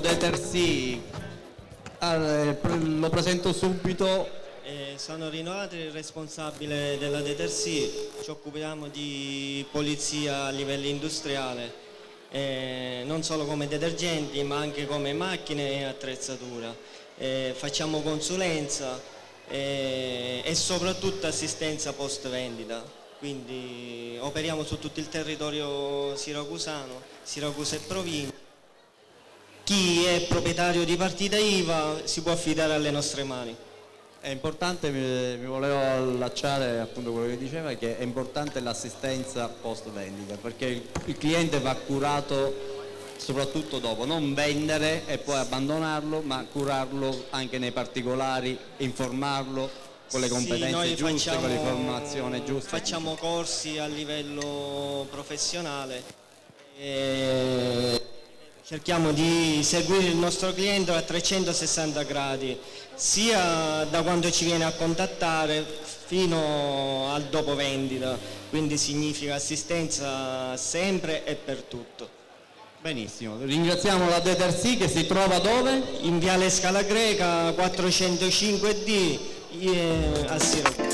Detersi, lo presento subito. Sono Rinoatri, il responsabile della Detersi, ci occupiamo di polizia a livello industriale, non solo come detergenti ma anche come macchine e attrezzatura. Facciamo consulenza e soprattutto assistenza post vendita, quindi operiamo su tutto il territorio siracusano, Siracusa e provincia. Chi è proprietario di partita IVA si può affidare alle nostre mani. È importante, mi volevo allacciare appunto a quello che diceva, che è importante l'assistenza post vendita, perché il cliente va curato soprattutto dopo, non vendere e poi abbandonarlo, ma curarlo anche nei particolari, informarlo con le competenze giuste, con l'informazione giusta. Facciamo corsi a livello professionale, cerchiamo di seguire il nostro cliente a 360 gradi, sia da quando ci viene a contattare fino al dopo vendita, quindi significa assistenza sempre e per tutto. Benissimo, ringraziamo la Detersi che si trova dove? In Viale Scala Greca 405D a Siracusa.